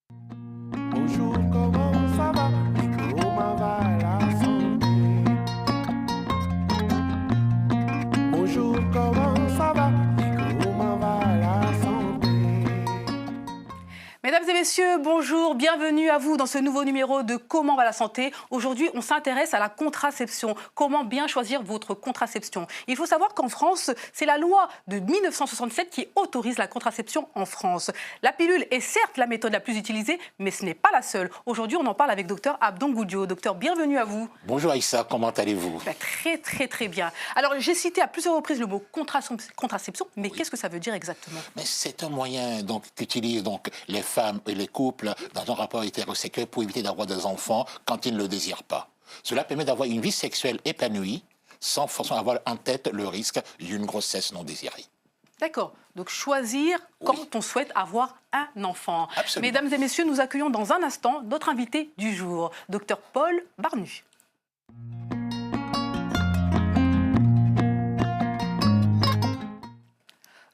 Bonjour, comment ça va? Et comment va la santé? Bonjour, comment ça va? Et comment va la santé? Mesdames et messieurs, bonjour, bienvenue à vous dans ce nouveau numéro de Comment va la santé. Aujourd'hui, on s'intéresse à la contraception. Comment bien choisir votre contraception? Il faut savoir qu'en France, c'est la loi de 1967 qui autorise la contraception en France. La pilule est certes la méthode la plus utilisée, mais ce n'est pas la seule. Aujourd'hui, on en parle avec Dr Abdon Goudio. Docteur, bienvenue à vous. Bonjour Aïssa, comment allez-vous? Très bien. Alors, j'ai cité à plusieurs reprises le mot contraception, mais qu'est-ce que ça veut dire exactement? Mais c'est un moyen qu'utilisent les femmes et les couples dans un rapport hétérosexuel pour éviter d'avoir des enfants quand ils ne le désirent pas. Cela permet d'avoir une vie sexuelle épanouie sans forcément avoir en tête le risque d'une grossesse non désirée. D'accord. Donc choisir quand on souhaite avoir un enfant. Absolument. Mesdames et messieurs, nous accueillons dans un instant notre invité du jour, Dr Paul Barnu.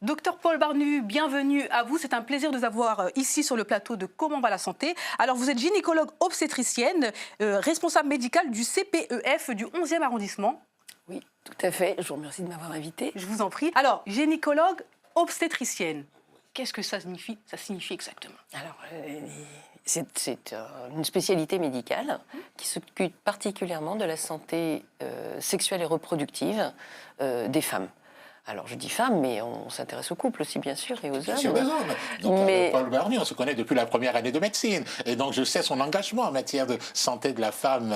Docteur Paul Barnu, bienvenue à vous. C'est un plaisir de vous avoir ici sur le plateau de Comment va la santé. Alors, vous êtes gynécologue obstétricienne, responsable médicale du CPEF du 11e arrondissement. Oui, tout à fait. Je vous remercie de m'avoir invitée. Je vous en prie. Alors, gynécologue obstétricienne, qu'est-ce que ça signifie? Ça signifie exactement. Alors, c'est une spécialité médicale qui s'occupe particulièrement de la santé sexuelle et reproductive des femmes. Alors, je dis femmes, mais on s'intéresse aux couples aussi, bien sûr, et aux hommes. Sur les hommes. Donc, Paul Barnu, on se connaît depuis la première année de médecine. Et donc, je sais son engagement en matière de santé de la femme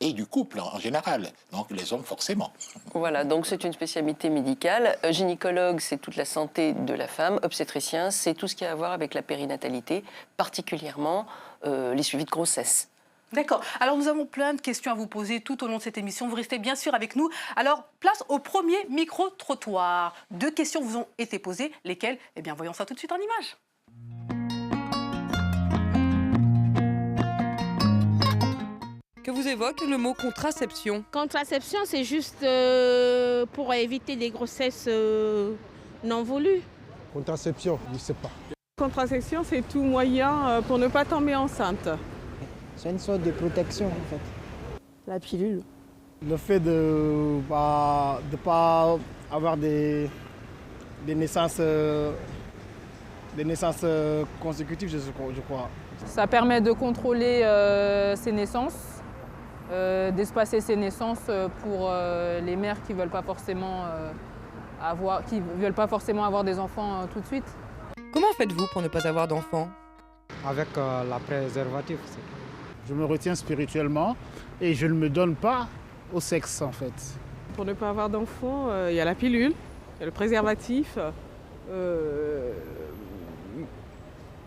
et du couple en général. Donc, les hommes, forcément. Voilà, donc c'est une spécialité médicale. Gynécologue, c'est toute la santé de la femme. Obstétricien, c'est tout ce qui a à voir avec la périnatalité, particulièrement les suivis de grossesse. D'accord. Alors, nous avons plein de questions à vous poser tout au long de cette émission. Vous restez bien sûr avec nous. Alors, place au premier micro-trottoir. 2 questions vous ont été posées. Lesquelles? Eh bien, voyons ça tout de suite en images. Que vous évoque le mot contraception? Contraception, c'est juste pour éviter des grossesses non voulues. Contraception, je ne sais pas. Contraception, c'est tout moyen pour ne pas tomber enceinte. C'est une sorte de protection en fait. La pilule. Le fait de ne pas avoir des naissances consécutives, je crois. Ça permet de contrôler ses naissances, d'espacer ses naissances pour les mères qui ne veulent pas forcément avoir des enfants tout de suite. Comment faites-vous pour ne pas avoir d'enfants? Avec la préservative. Je me retiens spirituellement et je ne me donne pas au sexe en fait. Pour ne pas avoir d'enfants, il y a la pilule, il y a le préservatif.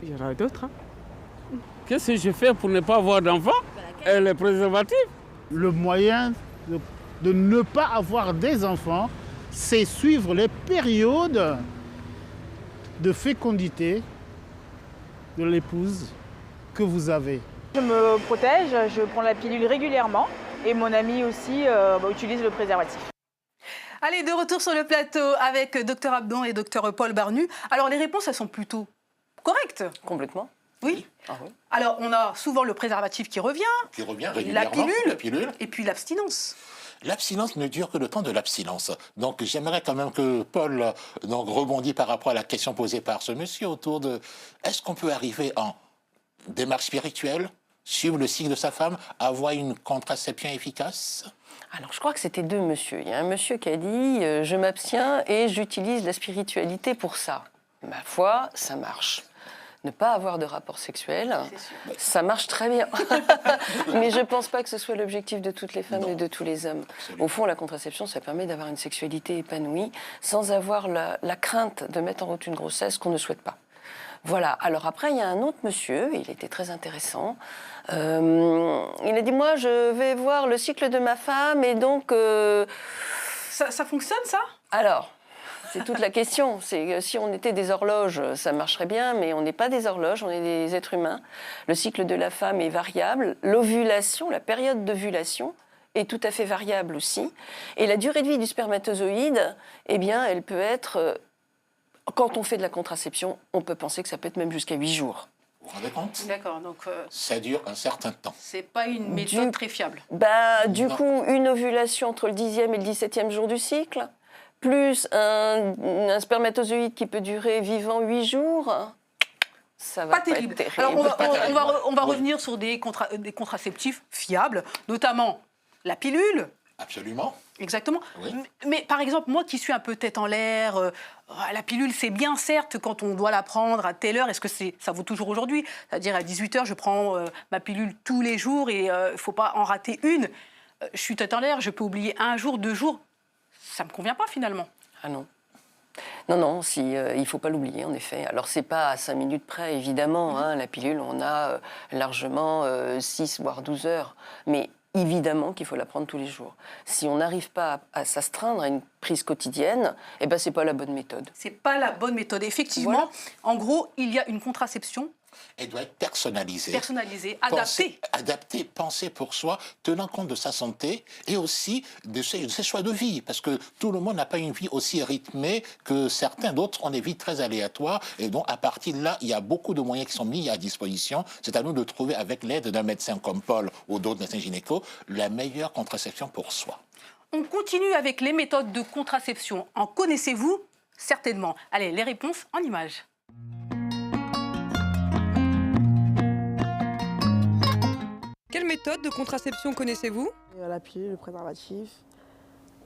Il y en a d'autres. Hein. Qu'est-ce que je fais pour ne pas avoir d'enfants? Le préservatif. Le moyen de ne pas avoir des enfants, c'est suivre les périodes de fécondité de l'épouse que vous avez. Je me protège, je prends la pilule régulièrement et mon ami aussi utilise le préservatif. Allez, de retour sur le plateau avec Dr Abdon et Dr Paul Barnu. Alors, les réponses, elles sont plutôt correctes. Complètement. Oui. Ah oui. Alors, on a souvent le préservatif qui revient, Régulièrement. la pilule et puis l'abstinence. L'abstinence ne dure que le temps de l'abstinence. Donc, j'aimerais quand même que Paul rebondisse par rapport à la question posée par ce monsieur autour de est-ce qu'on peut arriver en démarche spirituelle, suivre le cycle de sa femme, avoir une contraception efficace? Alors, je crois que c'était 2 monsieur. Il y a un monsieur qui a dit « je m'abstiens et j'utilise la spiritualité pour ça ». Ma foi, ça marche. Ne pas avoir de rapport sexuel, ça marche très bien. Mais je ne pense pas que ce soit l'objectif de toutes les femmes et de tous les hommes. Absolument. Au fond, la contraception, ça permet d'avoir une sexualité épanouie sans avoir la crainte de mettre en route une grossesse qu'on ne souhaite pas. Voilà. Alors après, il y a un autre monsieur, il était très intéressant. Il a dit, moi, je vais voir le cycle de ma femme et donc... Ça fonctionne, ça? Alors, c'est toute la question. C'est si on était des horloges, ça marcherait bien, mais on n'est pas des horloges, on est des êtres humains. Le cycle de la femme est variable. L'ovulation, la période d'ovulation est tout à fait variable aussi. Et la durée de vie du spermatozoïde, eh bien, elle peut être... Quand on fait de la contraception, on peut penser que ça peut être même jusqu'à 8 jours. Vous vous rendez compte? D'accord, donc Ça dure un certain temps. c'est pas une méthode très fiable. Du Non. coup, une ovulation entre le 10e et le 17e jour du cycle, plus un spermatozoïde qui peut durer vivant 8 jours, ça va Pas terrible. être terrible. Alors on va, Pas terrible. on va Oui. revenir sur des contraceptifs fiables, notamment la pilule. Absolument. Exactement. Oui. Mais par exemple, moi qui suis un peu tête en l'air, la pilule, c'est bien certes quand on doit la prendre à telle heure. Est-ce que ça vaut toujours aujourd'hui? C'est-à-dire à 18h, je prends ma pilule tous les jours et il ne faut pas en rater une. Je suis tête en l'air, je peux oublier un jour, 2 jours. Ça ne me convient pas finalement. Ah non. Non, il ne faut pas l'oublier, en effet. Alors, ce n'est pas à 5 minutes près, évidemment. Hein, la pilule, on a largement 6 voire 12 heures. Mais évidemment qu'il faut la prendre tous les jours. Si on n'arrive pas à s'astreindre à une prise quotidienne, eh ben, ce n'est pas la bonne méthode. C'est pas la bonne méthode. Effectivement, Voilà. en gros, il y a une contraception Elle doit être personnalisée. personnalisée, adaptée. Adaptée, pensée pour soi, tenant compte de sa santé et aussi de ses choix de vie. Parce que tout le monde n'a pas une vie aussi rythmée que certains. D'autres ont des vies très aléatoires. Et donc, à partir de là, il y a beaucoup de moyens qui sont mis à disposition. C'est à nous de trouver, avec l'aide d'un médecin comme Paul ou d'autres médecins gynécos, la meilleure contraception pour soi. On continue avec les méthodes de contraception. En connaissez-vous? Certainement. Allez, les réponses en images. Quelle méthode de contraception connaissez-vous? La pilule, le préservatif,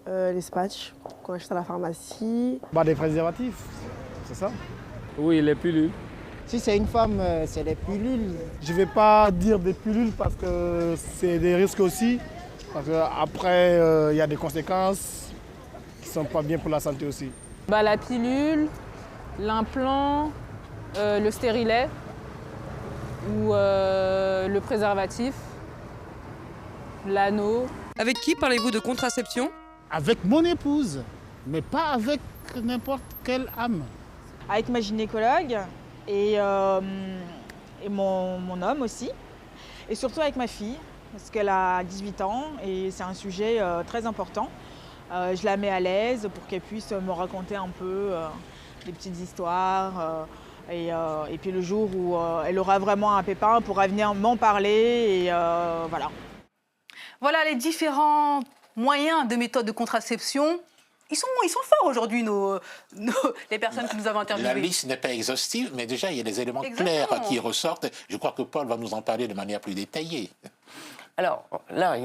les patchs qu'on achète à la pharmacie. Des préservatifs, c'est ça? Oui, les pilules. Si c'est une femme, c'est les pilules. Je ne vais pas dire des pilules parce que c'est des risques aussi. Parce qu'après, il y a des conséquences qui ne sont pas bien pour la santé aussi. La pilule, l'implant, le stérilet ou le préservatif, l'anneau. Avec qui parlez-vous de contraception? Avec mon épouse, mais pas avec n'importe quelle âme. Avec ma gynécologue et mon homme aussi. Et surtout avec ma fille, parce qu'elle a 18 ans et c'est un sujet très important. Je la mets à l'aise pour qu'elle puisse me raconter un peu des petites histoires. Et puis le jour où elle aura vraiment un pépin, elle pourra venir m'en parler. Et voilà. Voilà les différents moyens de méthodes de contraception. Ils sont forts aujourd'hui, les personnes que nous avons interviewées. La liste n'est pas exhaustive, mais déjà, il y a des éléments Exactement. clairs qui ressortent. Je crois que Paul va nous en parler de manière plus détaillée. Alors là,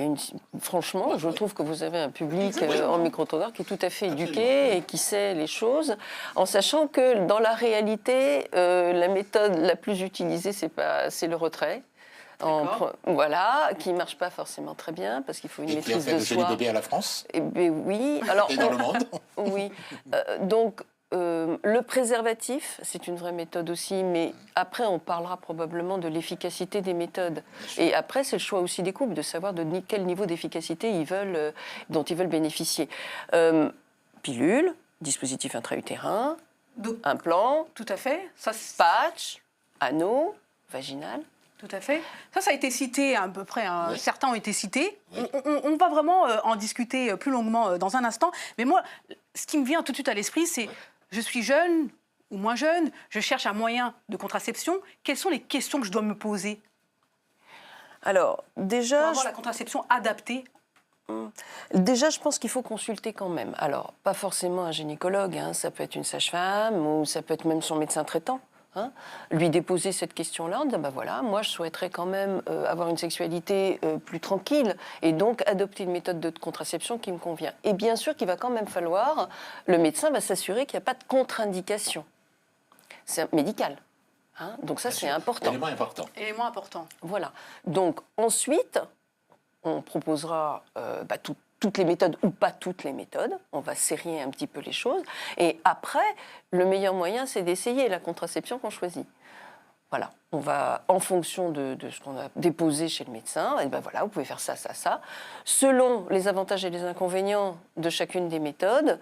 franchement, je trouve que vous avez un public en micro-trottoir qui est tout à fait éduqué et qui sait les choses, en sachant que dans la réalité, la méthode la plus utilisée, c'est le retrait. Voilà, qui ne marche pas forcément très bien parce qu'il faut une Et qui a maîtrise fait de de jolis soi. bébés à la France Eh bien, oui. Alors, et dans le monde. Oui. Donc, le préservatif, c'est une vraie méthode aussi, mais après, on parlera probablement de l'efficacité des méthodes. Et après, c'est le choix aussi des couples de savoir de quel niveau d'efficacité dont ils veulent bénéficier. Pilule, dispositif intra-utérin, implant, tout à fait. patch, anneau, vaginal. Tout à fait. Ça a été cité à peu près. Oui. Certains ont été cités. Oui. On va vraiment en discuter plus longuement dans un instant. Mais moi, ce qui me vient tout de suite à l'esprit, c'est je suis jeune ou moins jeune, je cherche un moyen de contraception. Quelles sont les questions que je dois me poser Alors, déjà... pour avoir la contraception adaptée? Déjà, je pense qu'il faut consulter quand même. Alors, pas forcément un gynécologue, hein, ça peut être une sage-femme ou ça peut être même son médecin traitant. Hein, lui déposer cette question-là, en disant voilà, moi je souhaiterais quand même avoir une sexualité plus tranquille et donc adopter une méthode de contraception qui me convient. Et bien sûr qu'il va quand même falloir, le médecin va s'assurer qu'il n'y a pas de contre-indication. C'est médical. Hein, donc ça, c'est important. Élément important. Élément important. Voilà. Donc ensuite, on proposera toutes les méthodes ou pas toutes les méthodes. On va serrer un petit peu les choses. Et après, le meilleur moyen, c'est d'essayer la contraception qu'on choisit. Voilà. On va, en fonction de ce qu'on a déposé chez le médecin, et voilà, vous pouvez faire ça, ça, ça. Selon les avantages et les inconvénients de chacune des méthodes,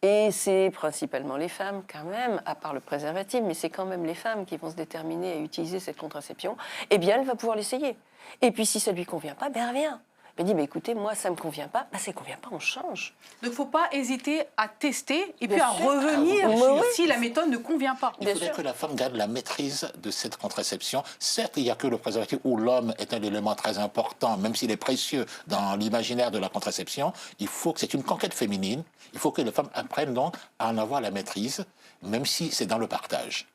et c'est principalement les femmes quand même, à part le préservatif, mais c'est quand même les femmes qui vont se déterminer à utiliser cette contraception, eh bien, elle va pouvoir l'essayer. Et puis, si ça ne lui convient pas, elle revient. Elle dit, écoutez, moi, ça ne me convient pas. Ça ne convient pas, on change. Donc, il ne faut pas hésiter à tester et puis Bien à sûr. revenir Oui. si la méthode ne convient pas. Il faudrait que la femme garde la maîtrise de cette contraception. Certes, il n'y a que le préservatif où l'homme est un élément très important, même s'il est précieux dans l'imaginaire de la contraception. Il faut que c'est une conquête féminine. Il faut que les femmes apprennent donc à en avoir la maîtrise, même si c'est dans le partage.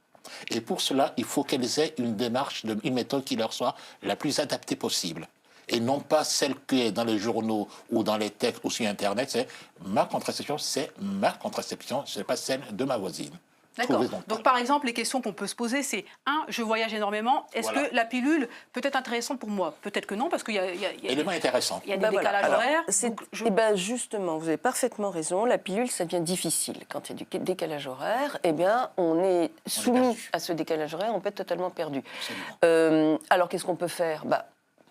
Et pour cela, il faut qu'elles aient une démarche, une méthode qui leur soit la plus adaptée possible. Et non pas celle qui est dans les journaux ou dans les textes ou sur Internet. C'est ma contraception, ce n'est pas celle de ma voisine. D'accord. Donc, par exemple, les questions qu'on peut se poser, c'est je voyage énormément. Est-ce que la pilule peut être intéressante pour moi? Peut-être que non, parce qu'il y a, élément intéressant. Il y a des décalages horaires. Justement, vous avez parfaitement raison. La pilule, ça devient difficile. Quand il y a du décalage horaire, on est soumis à ce décalage horaire, on peut être totalement perdu. Alors, qu'est-ce qu'on peut faire?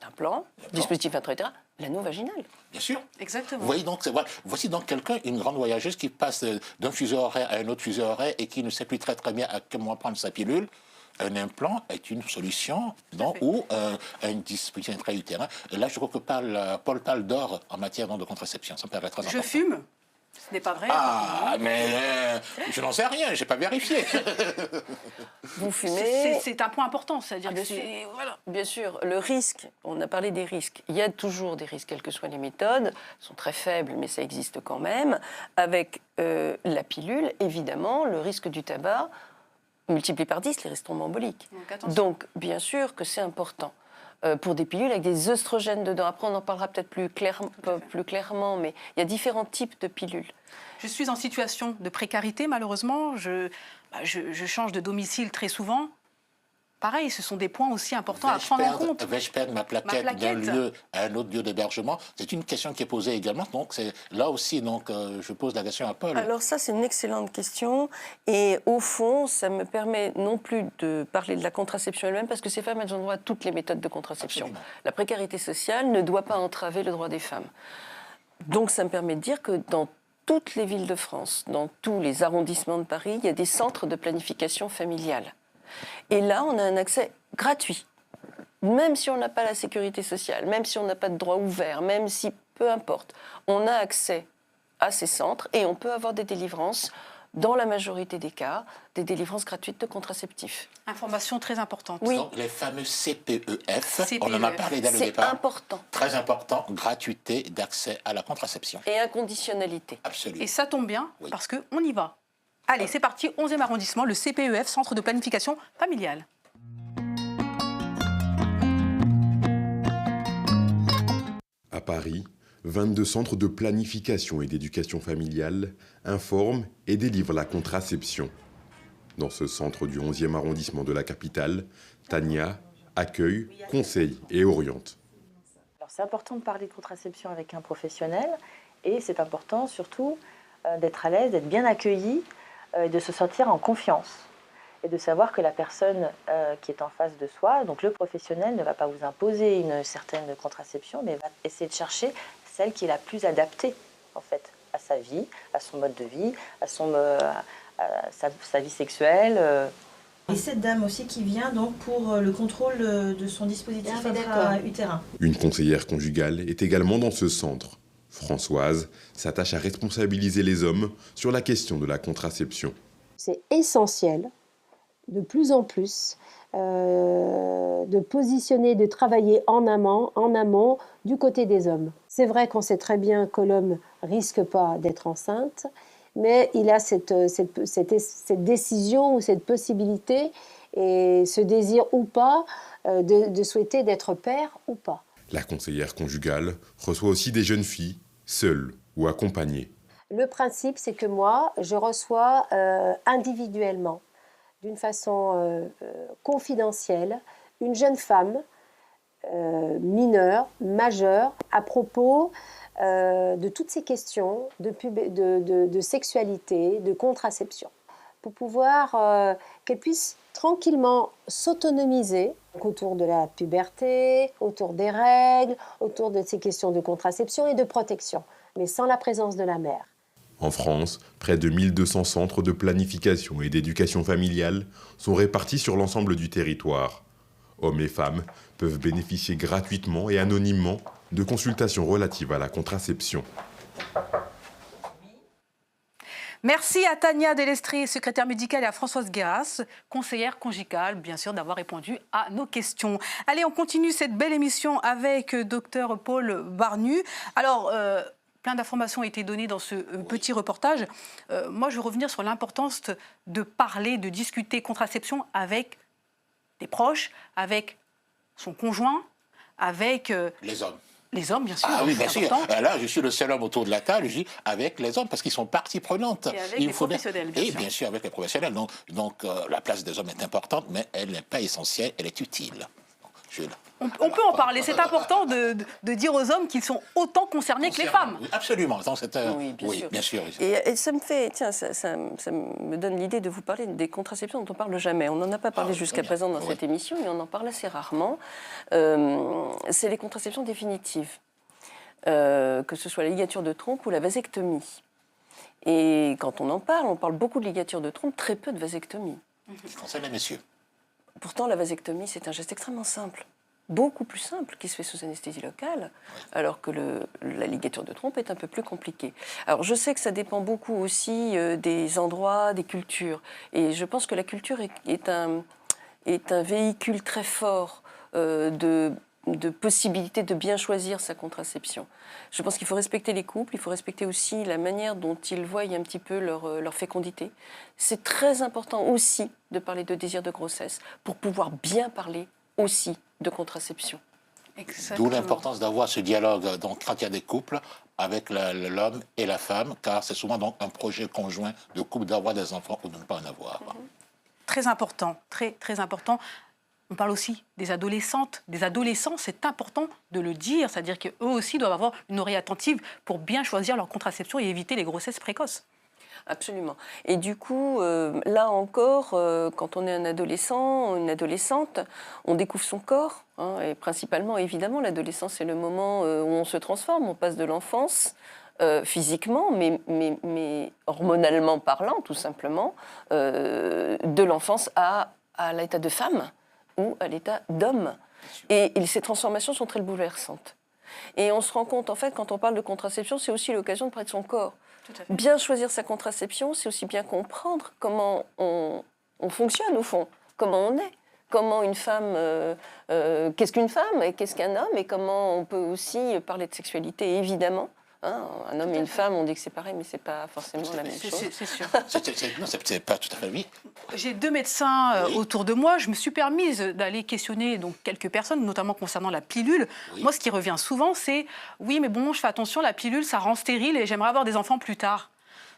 Implant, dispositif intra-utérin, l'anneau vaginal. Bien sûr. Exactement. Vous voyez donc, voici donc quelqu'un, une grande voyageuse qui passe d'un fuseau horaire à un autre fuseau horaire et qui ne sait plus très bien à quel moment prendre sa pilule. Un implant est une solution ou un dispositif intra-utérin. Et là, je crois que Paul parle d'or en matière de contraception. Ça me paraît très important. Je fume. Ce n'est pas vrai. Mais je n'en sais rien, je n'ai pas vérifié. Vous fumez. C'est un point important, c'est-à-dire que voilà. Bien sûr, le risque, on a parlé des risques. Il y a toujours des risques, quelles que soient les méthodes. Elles sont très faibles, mais ça existe quand même. Avec la pilule, évidemment, le risque du tabac, multiplié par 10, les risques thrombemboliques. Donc, bien sûr que c'est important. Pour des pilules avec des œstrogènes dedans. Après, on en parlera peut-être plus clairement, mais il y a différents types de pilules. Je suis en situation de précarité, malheureusement. Je change de domicile très souvent. Pareil, ce sont des points aussi importants à prendre en compte. Vais-je perdre ma plaquette d'un lieu à un autre lieu d'hébergement? C'est une question qui est posée également. Donc, là aussi, je pose la question à Paul. Alors ça, c'est une excellente question. Et au fond, ça me permet non plus de parler de la contraception elle-même, parce que ces femmes, elles ont droit à toutes les méthodes de contraception. Absolument. La précarité sociale ne doit pas entraver le droit des femmes. Donc, ça me permet de dire que dans toutes les villes de France, dans tous les arrondissements de Paris, il y a des centres de planification familiale. Et là, on a un accès gratuit. Même si on n'a pas la sécurité sociale, même si on n'a pas de droit ouvert, même si, peu importe, on a accès à ces centres et on peut avoir des délivrances, dans la majorité des cas, des délivrances gratuites de contraceptifs. Information très importante. Oui. Donc, les fameux CPEF, on en a parlé dès le départ. C'est important. Très important, gratuité d'accès à la contraception. Et inconditionnalité. Absolument. Et ça tombe bien, parce qu'on y va. Allez, c'est parti, 11e arrondissement, le CPEF, Centre de planification familiale. À Paris, 22 centres de planification et d'éducation familiale informent et délivrent la contraception. Dans ce centre du 11e arrondissement de la capitale, Tania accueille, conseille et oriente. C'est important de parler de contraception avec un professionnel et c'est important surtout d'être à l'aise, d'être bien accueilli et de se sentir en confiance et de savoir que la personne qui est en face de soi, donc le professionnel, ne va pas vous imposer une certaine contraception, mais va essayer de chercher celle qui est la plus adaptée en fait à sa vie, à son mode de vie, à sa vie sexuelle. Et cette dame aussi qui vient donc pour le contrôle de son dispositif intra-utérin. Une conseillère conjugale est également dans ce centre. Françoise s'attache à responsabiliser les hommes sur la question de la contraception. C'est essentiel, de plus en plus, de positionner, de travailler en amont du côté des hommes. C'est vrai qu'on sait très bien que l'homme ne risque pas d'être enceinte, mais il a cette décision ou cette possibilité et ce désir ou pas de souhaiter d'être père ou pas. La conseillère conjugale reçoit aussi des jeunes filles, seules ou accompagnées. Le principe, c'est que moi, je reçois individuellement, d'une façon confidentielle, une jeune femme mineure, majeure, à propos de toutes ces questions de sexualité, de contraception, pour pouvoir qu'elle puisse tranquillement s'autonomiser autour de la puberté, autour des règles, autour de ces questions de contraception et de protection, mais sans la présence de la mère. En France, près de 1200 centres de planification et d'éducation familiale sont répartis sur l'ensemble du territoire. Hommes et femmes peuvent bénéficier gratuitement et anonymement de consultations relatives à la contraception. Merci à Tania Delestré, secrétaire médicale, et à Françoise Guéras, conseillère conjugale, bien sûr, d'avoir répondu à nos questions. Allez, on continue cette belle émission avec Dr Paul Barnu. Alors, plein d'informations ont été données dans ce petit reportage. Moi, je veux revenir sur l'importance de parler, de discuter contraception avec des proches, avec son conjoint, avec... les hommes. Les hommes, bien sûr. Ah oui, bien sûr. Important. Là, je suis le seul homme autour de la table, je dis avec les hommes, parce qu'ils sont partie prenante. Et avec les professionnels, bien sûr. Et bien sûr, avec les professionnels. Donc la place des hommes est importante, mais elle n'est pas essentielle, elle est utile. On peut en parler. C'est important de dire aux hommes qu'ils sont autant concernés que les femmes. Oui, absolument. Oui, bien sûr. Et ça me fait, tiens, ça me donne l'idée de vous parler des contraceptions dont on ne parle jamais. On n'en a pas parlé jusqu'à présent dans cette émission, mais on en parle assez rarement. C'est les contraceptions définitives, que ce soit la ligature de trompe ou la vasectomie. Et quand on parle beaucoup de ligature de trompe, très peu de vasectomie. Ça concerne les messieurs. Pourtant, la vasectomie, c'est un geste extrêmement simple, beaucoup plus simple, qui se fait sous anesthésie locale, alors que la ligature de trompe est un peu plus compliquée. Alors, je sais que ça dépend beaucoup aussi des endroits, des cultures. Et je pense que la culture est un véhicule très fort de possibilité de bien choisir sa contraception. Je pense qu'il faut respecter les couples, il faut respecter aussi la manière dont ils voient un petit peu leur fécondité. C'est très important aussi de parler de désir de grossesse pour pouvoir bien parler aussi de contraception. D'où l'importance d'avoir ce dialogue donc, quand il y a des couples avec l'homme et la femme, car c'est souvent donc, un projet conjoint de couple d'avoir des enfants ou de ne pas en avoir. Très important, très important. On parle aussi des adolescentes, des adolescents, c'est important de le dire, c'est-à-dire qu'eux aussi doivent avoir une oreille attentive pour bien choisir leur contraception et éviter les grossesses précoces. Absolument. Et du coup, là encore, quand on est un adolescent, une adolescente, on découvre son corps. Et principalement, évidemment, l'adolescence, c'est le moment où on se transforme, on passe de l'enfance physiquement, mais hormonalement parlant, tout simplement, de l'enfance à l'état de femme ou à l'état d'homme. Et ces transformations sont très bouleversantes. Et on se rend compte, en fait, quand on parle de contraception, c'est aussi l'occasion de parler de son corps. Bien choisir sa contraception, c'est aussi bien comprendre comment on fonctionne, au fond, comment on est. Comment une femme, qu'est-ce qu'une femme et qu'est-ce qu'un homme, et comment on peut aussi parler de sexualité, évidemment. Un homme et une femme, on dit que c'est pareil, mais c'est pas forcément la même chose. C'est sûr. Non, c'est pas tout à fait oui. J'ai 2 médecins autour de moi. Je me suis permise d'aller questionner donc, quelques personnes, notamment concernant la pilule. Oui. Moi, ce qui revient souvent, c'est « Oui, mais bon, je fais attention, la pilule, ça rend stérile et j'aimerais avoir des enfants plus tard. »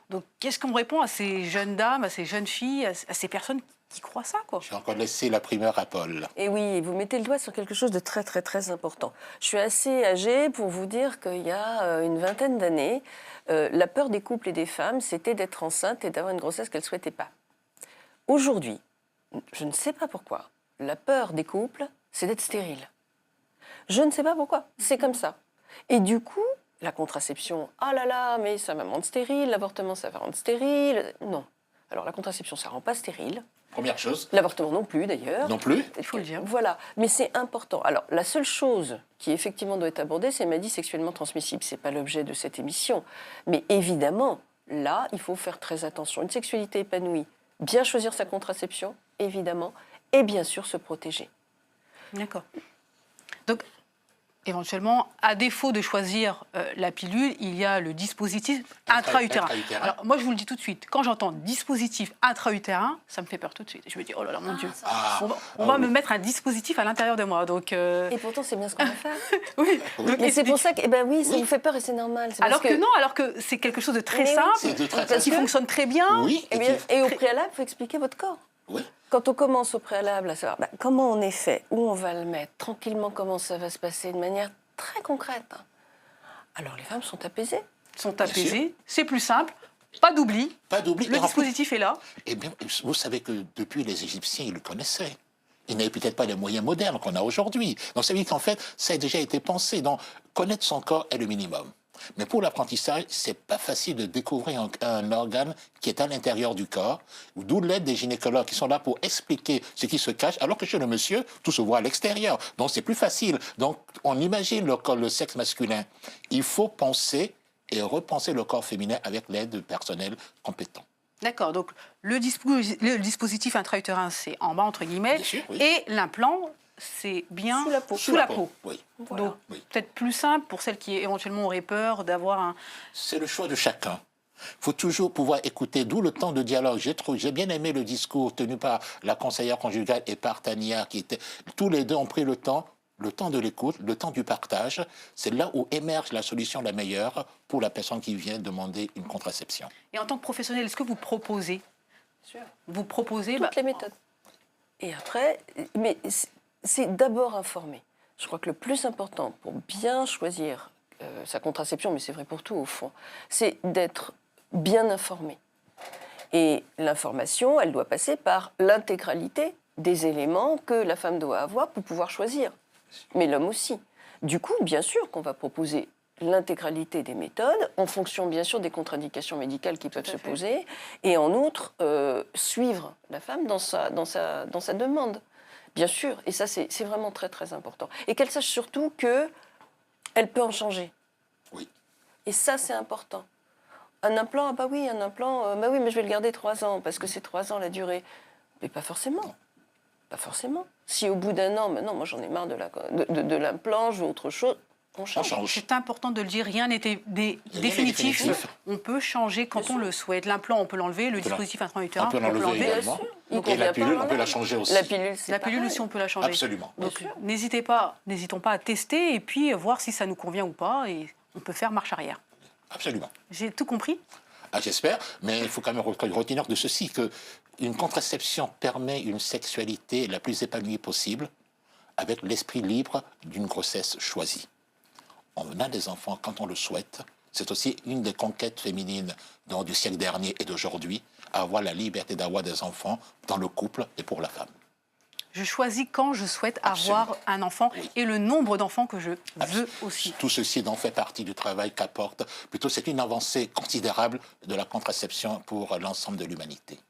Donc, qu'est-ce qu'on répond à ces jeunes dames, à ces jeunes filles, à ces personnes qui croient ça, quoi? Je vais encore laisser la primeur à Paul. Et oui, vous mettez le doigt sur quelque chose de très, très, très important. Je suis assez âgée pour vous dire qu'il y a une vingtaine d'années, la peur des couples et des femmes, c'était d'être enceinte et d'avoir une grossesse qu'elles ne souhaitaient pas. Aujourd'hui, je ne sais pas pourquoi, la peur des couples, c'est d'être stérile. Je ne sais pas pourquoi, c'est comme ça. Et du coup, la contraception, ah là là, mais ça va rendre stérile, l'avortement, ça va rendre stérile. Non. Alors la contraception, ça ne rend pas stérile. Première chose. L'avortement non plus, d'ailleurs. Non plus. Il faut le dire. Voilà, mais c'est important. Alors, la seule chose qui, effectivement, doit être abordée, c'est maladie sexuellement transmissible. Ce n'est pas l'objet de cette émission. Mais évidemment, là, il faut faire très attention. Une sexualité épanouie, bien choisir sa contraception, évidemment, et bien sûr se protéger. D'accord. Donc, éventuellement, à défaut de choisir la pilule, il y a le dispositif intra-utérin. Alors, moi, je vous le dis tout de suite, quand j'entends dispositif intra-utérin, ça me fait peur tout de suite. Je me dis, oh là là, mon Dieu, on va me mettre un dispositif à l'intérieur de moi. Donc, Et pourtant, c'est bien ce qu'on va faire. Oui. Donc, mais c'est pour ça que, oui, ça vous fait peur et c'est normal. Alors que non, alors que c'est quelque chose de très simple, qui fonctionne très bien. Oui. Et au préalable, il faut expliquer votre corps. Oui. Quand on commence au préalable à savoir comment on est fait, où on va le mettre, tranquillement, comment ça va se passer, de manière très concrète, alors les femmes sont apaisées. C'est plus simple, pas d'oubli. Pas d'oubli. Le dispositif est là. Eh bien, vous savez que depuis les Égyptiens, ils le connaissaient. Ils n'avaient peut-être pas les moyens modernes qu'on a aujourd'hui. Donc ça veut dire qu'en fait, ça a déjà été pensé. Donc connaître son corps est le minimum. Mais pour l'apprentissage, c'est pas facile de découvrir un organe qui est à l'intérieur du corps, d'où l'aide des gynécologues qui sont là pour expliquer ce qui se cache, alors que chez le monsieur, tout se voit à l'extérieur. Donc c'est plus facile. Donc on imagine le sexe masculin. Il faut penser et repenser le corps féminin avec l'aide de personnel compétent. D'accord, donc le dispositif intra-utérin, c'est en bas, entre guillemets, Bien sûr, oui. et l'implant, c'est bien sous la peau. Oui. Voilà. Donc, peut-être plus simple pour celles qui éventuellement auraient peur d'avoir un... C'est le choix de chacun. Il faut toujours pouvoir écouter, d'où le temps de dialogue. J'ai bien aimé le discours tenu par la conseillère conjugale et par Tania, qui étaient... Tous les deux ont pris le temps de l'écoute, le temps du partage. C'est là où émerge la solution la meilleure pour la personne qui vient demander une contraception. Et en tant que professionnel, est-ce que vous proposez Vous proposez toutes les méthodes. Et après, mais c'est d'abord informer. Je crois que le plus important pour bien choisir sa contraception, mais c'est vrai pour tout au fond, c'est d'être bien informé. Et l'information, elle doit passer par l'intégralité des éléments que la femme doit avoir pour pouvoir choisir. Mais l'homme aussi. Du coup, bien sûr qu'on va proposer l'intégralité des méthodes, en fonction bien sûr des contre-indications médicales qui peuvent se poser, et en outre, suivre la femme dans sa demande. Bien sûr, et ça c'est vraiment très très important. Et qu'elle sache surtout qu'elle peut en changer. Oui. Et ça c'est important. Un implant, ah bah oui, un implant, bah oui, mais je vais le garder 3 ans, parce que c'est 3 ans la durée. Mais pas forcément. Pas forcément. Si au bout d'1 an, maintenant moi j'en ai marre de l'implant, je veux autre chose, on change. C'est important de le dire, rien n'est définitif. On peut changer quand on le souhaite. L'implant, on peut l'enlever, le dispositif intra-utérin, on peut l'enlever également. Et la pilule, on peut la changer aussi. La pilule aussi, on peut la changer. Absolument. Donc n'hésitons pas à tester et puis voir si ça nous convient ou pas, et on peut faire marche arrière. Absolument. J'ai tout compris? J'espère, mais il faut quand même retenir de ceci qu'une contraception permet une sexualité la plus épanouie possible avec l'esprit libre d'une grossesse choisie. On a des enfants quand on le souhaite. C'est aussi une des conquêtes féminines du siècle dernier et d'aujourd'hui, avoir la liberté d'avoir des enfants dans le couple et pour la femme. Je choisis quand je souhaite avoir un enfant et le nombre d'enfants que je veux aussi. Tout ceci donc fait partie du travail qu'apporte. Plutôt, c'est une avancée considérable de la contraception pour l'ensemble de l'humanité.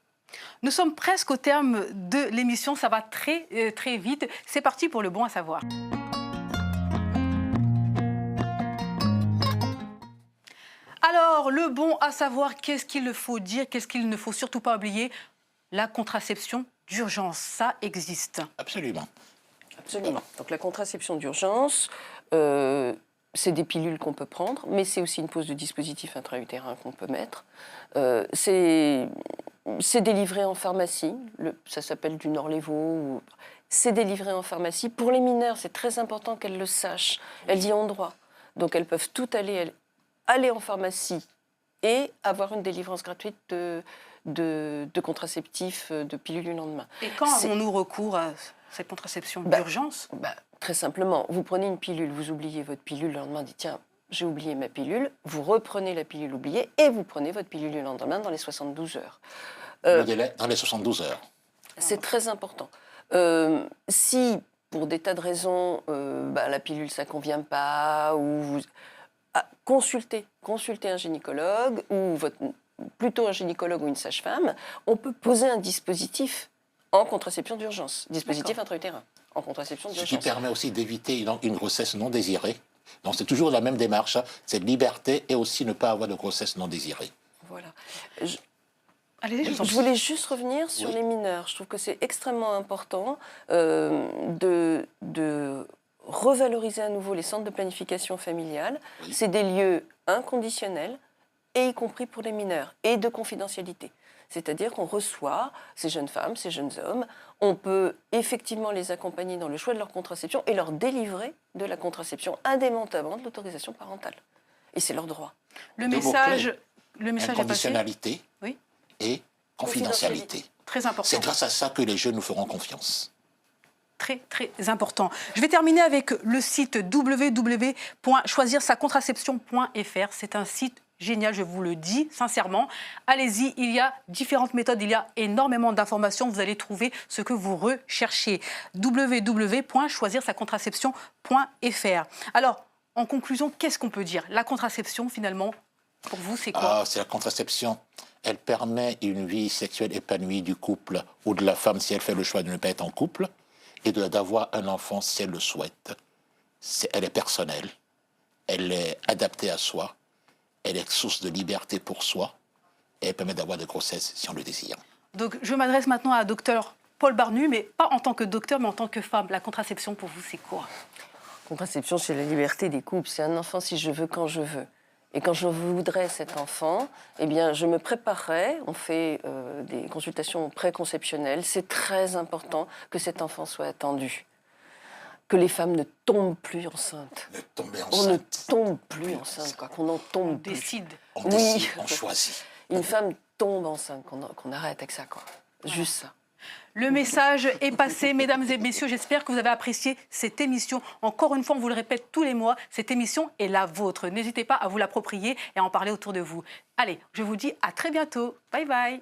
Nous sommes presque au terme de l'émission. Ça va très très vite. C'est parti pour le bon à savoir. Alors, le bon à savoir, qu'est-ce qu'il faut dire, qu'est-ce qu'il ne faut surtout pas oublier? La contraception d'urgence, ça existe. Absolument. Absolument. Donc la contraception d'urgence, c'est des pilules qu'on peut prendre, mais c'est aussi une pose de dispositif intra-utérin qu'on peut mettre. C'est délivré en pharmacie, ça s'appelle du Norlevo. C'est délivré en pharmacie. Pour les mineurs, c'est très important qu'elles le sachent. Elles y ont droit. Donc elles peuvent toutes aller en pharmacie et avoir une délivrance gratuite de contraceptifs, de pilules du lendemain. Et quand avons-nous recours à cette contraception d'urgence? Très simplement, vous prenez une pilule, vous oubliez votre pilule, le lendemain, dites tiens, j'ai oublié ma pilule, vous reprenez la pilule oubliée et vous prenez votre pilule du lendemain dans les 72 heures. Le délai dans les 72 heures. C'est très important. Si, pour des tas de raisons, la pilule, ça ne convient pas, ou consultez un gynécologue, ou plutôt un gynécologue ou une sage-femme, on peut poser un dispositif en contraception d'urgence, dispositif intra-utérin, en contraception d'urgence. Ce qui permet aussi d'éviter une grossesse non désirée. Donc c'est toujours la même démarche, c'est liberté et aussi ne pas avoir de grossesse non désirée. Voilà. Allez, je voulais juste revenir sur les mineurs. Je trouve que c'est extrêmement important de revaloriser à nouveau les centres de planification familiale. Oui. C'est des lieux inconditionnels, et y compris pour les mineurs, et de confidentialité. C'est-à-dire qu'on reçoit ces jeunes femmes, ces jeunes hommes, on peut effectivement les accompagner dans le choix de leur contraception et leur délivrer de la contraception indépendamment de l'autorisation parentale. Et c'est leur droit. Le message est passé. Inconditionnalité et confidentialité. Très important. C'est grâce à ça que les jeunes nous feront confiance. Très, très important. Je vais terminer avec le site www.choisirsacontraception.fr. C'est un site génial, je vous le dis sincèrement. Allez-y, il y a différentes méthodes, il y a énormément d'informations. Vous allez trouver ce que vous recherchez. www.choisirsacontraception.fr. Alors, En conclusion, qu'est-ce qu'on peut dire? La contraception, finalement, pour vous, c'est quoi? C'est la contraception. Elle permet une vie sexuelle épanouie du couple ou de la femme si elle fait le choix de ne pas être en couple et d'avoir un enfant si elle le souhaite. Elle est personnelle, elle est adaptée à soi, elle est source de liberté pour soi et elle permet d'avoir des grossesses si on le désire. Donc, je m'adresse maintenant à docteur Paul Barnu, mais pas en tant que docteur, mais en tant que femme. La contraception, pour vous, c'est quoi? Contraception, c'est la liberté des couples. C'est un enfant si je veux, quand je veux. Et quand je voudrais cet enfant, eh bien, je me préparerai. On fait des consultations préconceptionnelles. C'est très important que cet enfant soit attendu. Que les femmes ne tombent plus enceintes. On ne tombe plus enceinte, quoi. Qu'on en tombe plus. Décide. On décide, on choisit. Une femme tombe enceinte, qu'on arrête avec ça, quoi. Juste ça. Le message est passé, mesdames et messieurs. J'espère que vous avez apprécié cette émission. Encore une fois, on vous le répète tous les mois, cette émission est la vôtre. N'hésitez pas à vous l'approprier et à en parler autour de vous. Allez, je vous dis à très bientôt. Bye bye.